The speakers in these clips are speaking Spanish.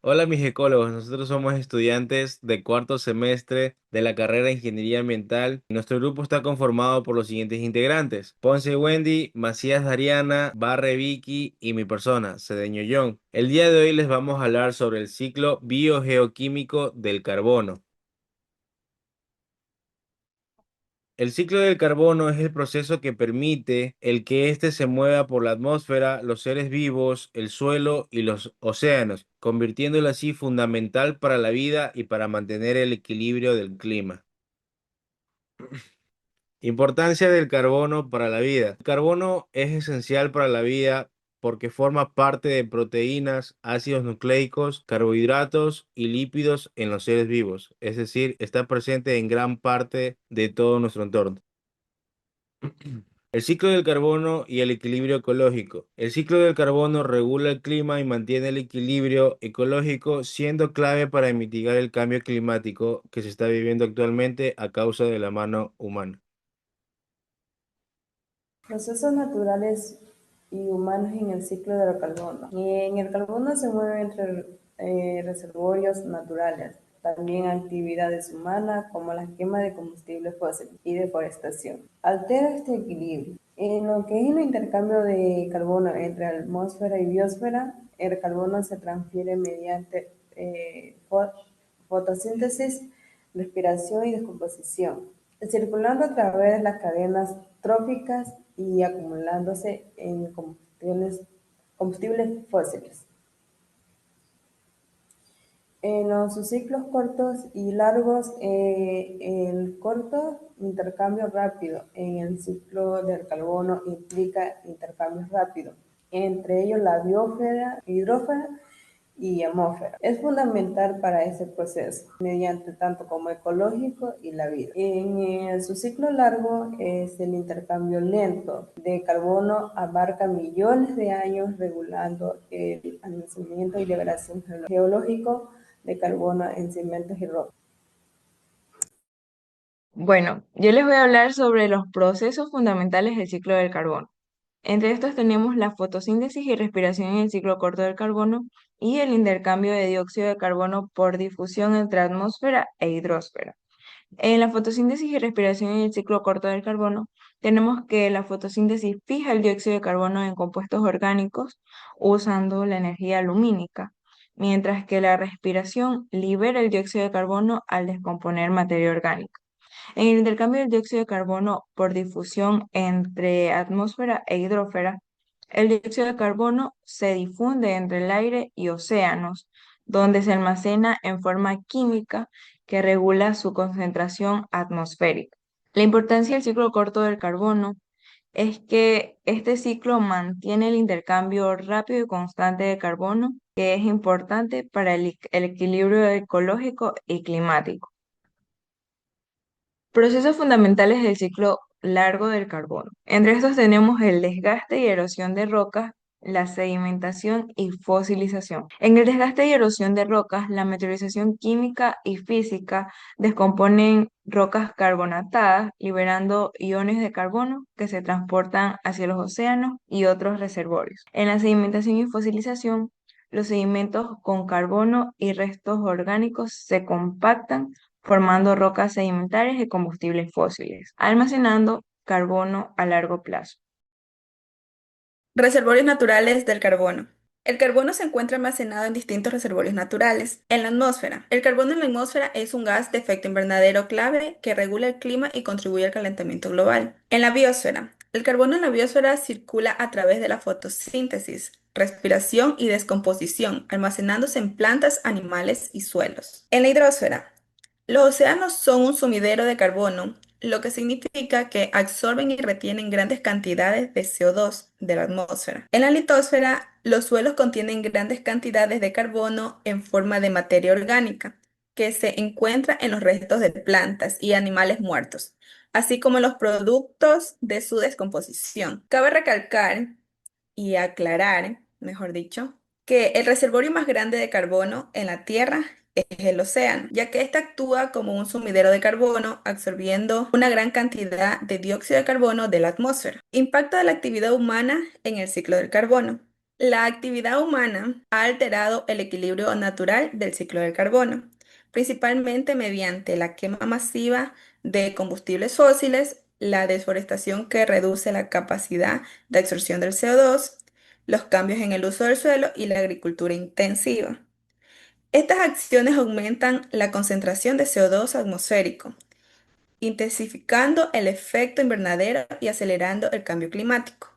Hola mis ecólogos, nosotros somos estudiantes de cuarto semestre de la carrera de Ingeniería Ambiental. Nuestro grupo está conformado por los siguientes integrantes: Ponce Wendy, Macías Dariana, Barre Vicky y mi persona, Cedeño John. El día de hoy les vamos a hablar sobre el ciclo biogeoquímico del carbono. El ciclo del carbono es el proceso que permite el que éste se mueva por la atmósfera, los seres vivos, el suelo y los océanos, convirtiéndolo así fundamental para la vida y para mantener el equilibrio del clima. Importancia del carbono para la vida. El carbono es esencial para la vida porque forma parte de proteínas, ácidos nucleicos, carbohidratos y lípidos en los seres vivos, es decir, está presente en gran parte de todo nuestro entorno. El ciclo del carbono y el equilibrio ecológico. El ciclo del carbono regula el clima y mantiene el equilibrio ecológico, siendo clave para mitigar el cambio climático que se está viviendo actualmente a causa de la mano humana. Procesos naturales y humanos en el ciclo del carbono. Y en el carbono se mueve entre reservorios naturales, también actividades humanas como la quema de combustibles fósiles y deforestación. Altera este equilibrio. En lo que es el intercambio de carbono entre atmósfera y biosfera, el carbono se transfiere mediante fotosíntesis, respiración y descomposición, circulando a través de las cadenas tróficas y acumulándose en combustibles fósiles. En los ciclos cortos y largos, el corto intercambio rápido en el ciclo del carbono implica intercambios rápidos, entre ellos la biosfera, hidrófera y atmósfera. Es fundamental para ese proceso, mediante tanto como ecológico y la vida. En su ciclo largo es el intercambio lento de carbono, abarca millones de años regulando el almacenamiento y liberación geológico de carbono en cementos y rocas. Bueno, yo les voy a hablar sobre los procesos fundamentales del ciclo del carbono. Entre estos tenemos la fotosíntesis y respiración en el ciclo corto del carbono y el intercambio de dióxido de carbono por difusión entre atmósfera e hidrosfera. En la fotosíntesis y respiración en el ciclo corto del carbono, tenemos que la fotosíntesis fija el dióxido de carbono en compuestos orgánicos usando la energía lumínica, mientras que la respiración libera el dióxido de carbono al descomponer materia orgánica. En el intercambio del dióxido de carbono por difusión entre atmósfera e hidrósfera, el dióxido de carbono se difunde entre el aire y océanos, donde se almacena en forma química que regula su concentración atmosférica. La importancia del ciclo corto del carbono es que este ciclo mantiene el intercambio rápido y constante de carbono, que es importante para el equilibrio ecológico y climático. Procesos fundamentales del ciclo largo del carbono. Entre estos tenemos el desgaste y erosión de rocas, la sedimentación y fosilización. En el desgaste y erosión de rocas, la meteorización química y física descomponen rocas carbonatadas, liberando iones de carbono que se transportan hacia los océanos y otros reservorios. En la sedimentación y fosilización, los sedimentos con carbono y restos orgánicos se compactan formando rocas sedimentarias y combustibles fósiles, almacenando carbono a largo plazo. Reservorios naturales del carbono. El carbono se encuentra almacenado en distintos reservorios naturales. En la atmósfera. El carbono en la atmósfera es un gas de efecto invernadero clave que regula el clima y contribuye al calentamiento global. En la biosfera. El carbono en la biosfera circula a través de la fotosíntesis, respiración y descomposición, almacenándose en plantas, animales y suelos. En la hidrosfera. Los océanos son un sumidero de carbono, lo que significa que absorben y retienen grandes cantidades de CO2 de la atmósfera. En la litosfera, los suelos contienen grandes cantidades de carbono en forma de materia orgánica, que se encuentra en los restos de plantas y animales muertos, así como en los productos de su descomposición. Cabe recalcar y aclarar, mejor dicho, que el reservorio más grande de carbono en la Tierra es el océano, ya que éste actúa como un sumidero de carbono, absorbiendo una gran cantidad de dióxido de carbono de la atmósfera. Impacto de la actividad humana en el ciclo del carbono. La actividad humana ha alterado el equilibrio natural del ciclo del carbono, principalmente mediante la quema masiva de combustibles fósiles, la deforestación que reduce la capacidad de absorción del CO2, los cambios en el uso del suelo y la agricultura intensiva. Estas acciones aumentan la concentración de CO2 atmosférico, intensificando el efecto invernadero y acelerando el cambio climático.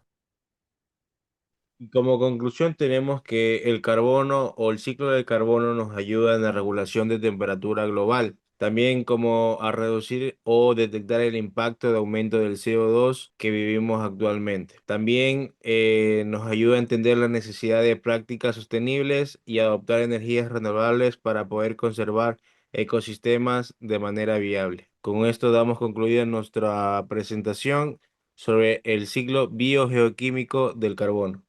Y como conclusión tenemos que el carbono o el ciclo del carbono nos ayuda en la regulación de temperatura global, también como a reducir o detectar el impacto de aumento del CO2 que vivimos actualmente. También nos ayuda a entender la necesidad de prácticas sostenibles y adoptar energías renovables para poder conservar ecosistemas de manera viable. Con esto damos concluida nuestra presentación sobre el ciclo biogeoquímico del carbono.